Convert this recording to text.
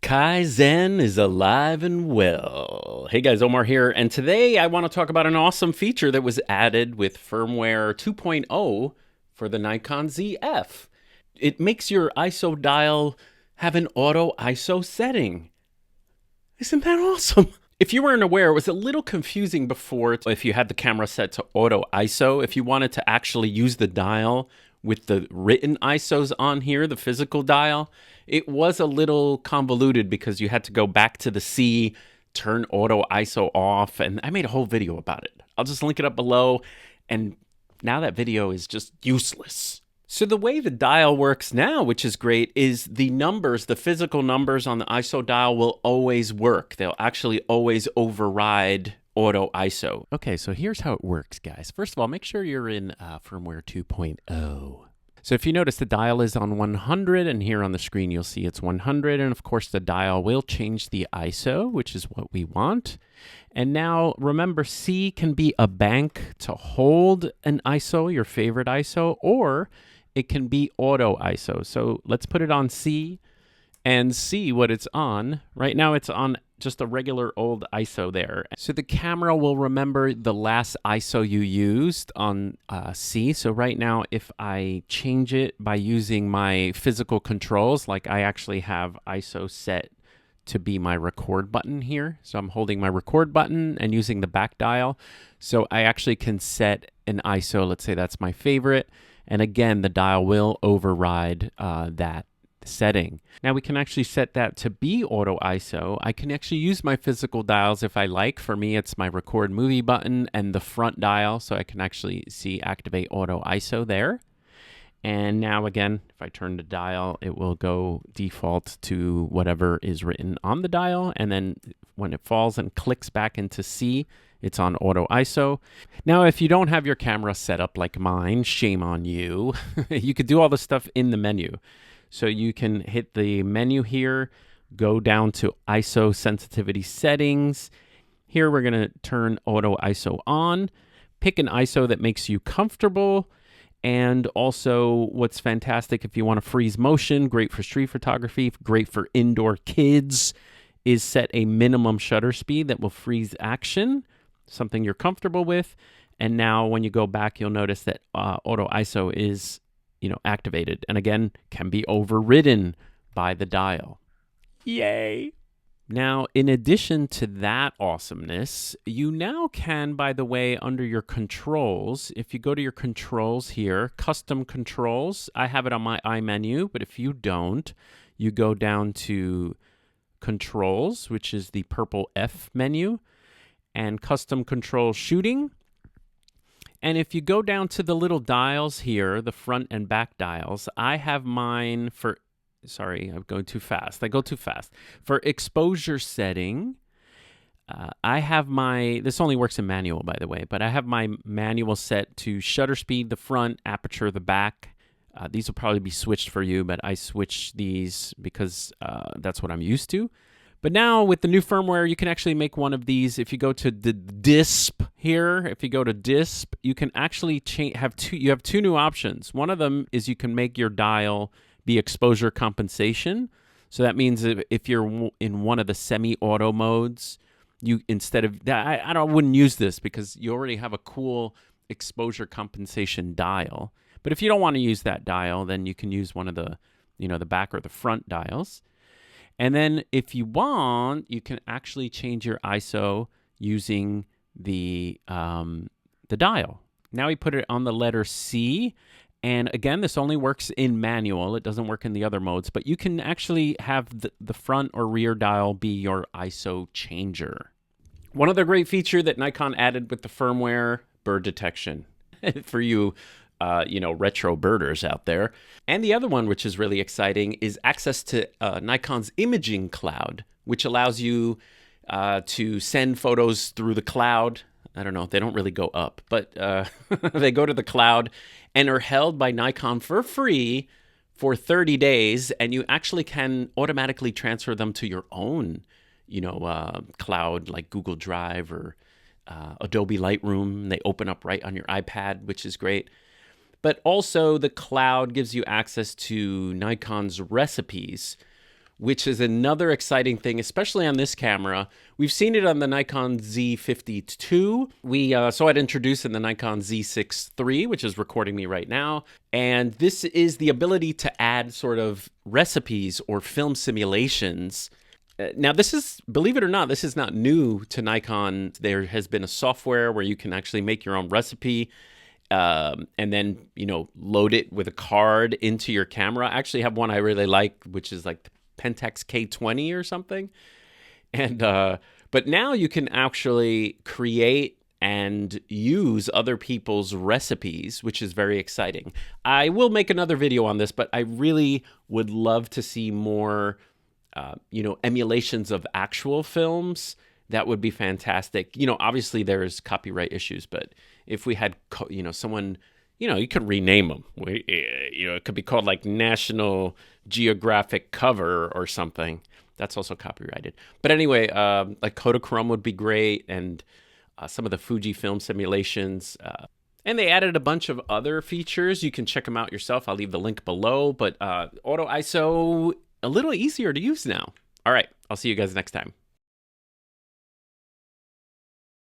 Kaizen is alive and well. Hey guys, Omar here, and today I want to talk about an awesome feature that was added with firmware 2.0 for the Nikon ZF. It makes your ISO dial have an auto ISO setting. Isn't that awesome? If you weren't aware, it was a little confusing before if you had the camera set to auto ISO. If you wanted to actually use the dial with the written ISOs on here, the physical dial, it was a little convoluted because you had to go back to the C, turn auto ISO off, and I made a whole video about it. I'll just link it up below, and now that video is just useless. So the way the dial works now, which is great, is the numbers, the physical numbers on the ISO dial will always work. They'll actually always override auto ISO. Okay, so here's how it works, guys. First of all, make sure you're in firmware 2.0. So if you notice, the dial is on 100, and here on the screen you'll see it's 100, and of course the dial will change the ISO, which is what we want. And now remember, C can be a bank to hold an ISO, your favorite ISO, or it can be auto ISO. So let's put it on C and see what it's on. Right now it's on just a regular old ISO there. So the camera will remember the last ISO you used on C. So right now, if I change it by using my physical controls, like I actually have ISO set to be my record button here. So I'm holding my record button and using the back dial. So I actually can set an ISO. Let's say that's my favorite. And again, the dial will override that setting. Now we can actually set that to be auto ISO. I can actually use my physical dials if I like. For me, it's my record movie button and the front dial. So I can actually see activate auto ISO there. And now again, if I turn the dial, it will go default to whatever is written on the dial. And then when it falls and clicks back into C, it's on auto ISO. Now, if you don't have your camera set up like mine, shame on you. You could do all this stuff in the menu. So you can hit the menu here, go down to ISO sensitivity settings. Here we're going to turn auto ISO on. Pick an ISO that makes you comfortable. And also what's fantastic if you want to freeze motion, great for street photography, great for indoor kids, is set a minimum shutter speed that will freeze action, something you're comfortable with. And now when you go back, you'll notice that auto ISO is activated, and again, can be overridden by the dial. Yay! Now, in addition to that awesomeness, you now can, by the way, under your controls, if you go to your controls here, custom controls, I have it on my I menu, but if you don't, you go down to controls, which is the purple F menu, and custom control shooting. And if you go down to the little dials here, the front and back dials, I have mine for, sorry, I'm going too fast. I go too fast. For exposure setting, I have my, this only works in manual, by the way, but I have my manual set to shutter speed, the front, aperture, the back. These will probably be switched for you, but I switch these because that's what I'm used to. But now with the new firmware, you can actually make one of these. If you go to the DISP here, if you go to DISP, you can actually have two new options. One of them is you can make your dial be exposure compensation. So that means if you're in one of the semi-auto modes, you instead of that, I wouldn't use this because you already have a cool exposure compensation dial. But if you don't want to use that dial, then you can use one of the, the back or the front dials. And then if you want, you can actually change your ISO using the dial. Now we put it on the letter C. And again, this only works in manual. It doesn't work in the other modes. But you can actually have the front or rear dial be your ISO changer. One other great feature that Nikon added with the firmware, bird detection. For you retro birders out there. And the other one, which is really exciting, is access to Nikon's imaging cloud, which allows you to send photos through the cloud. I don't know, they don't really go up, but they go to the cloud and are held by Nikon for free for 30 days. And you actually can automatically transfer them to your own, cloud like Google Drive or Adobe Lightroom. They open up right on your iPad, which is great. But also the cloud gives you access to Nikon's recipes, which is another exciting thing, especially on this camera. We've seen it on the Nikon Z52. We saw it introduced in the Nikon Z6 III, which is recording me right now. And this is the ability to add sort of recipes or film simulations. Now, this is, believe it or not, this is not new to Nikon. There has been a software where you can actually make your own recipe and then, load it with a card into your camera. I actually have one I really like, which is like the Pentax K20 or something. And but now you can actually create and use other people's recipes, which is very exciting. I will make another video on this, but I really would love to see more, emulations of actual films. That would be fantastic. Obviously there's copyright issues, but if we had, someone, you could rename them. It could be called like National Geographic Cover or something. That's also copyrighted. But anyway, like Kodachrome would be great, and some of the Fujifilm simulations. And they added a bunch of other features. You can check them out yourself. I'll leave the link below. But Auto ISO, a little easier to use now. All right, I'll see you guys next time.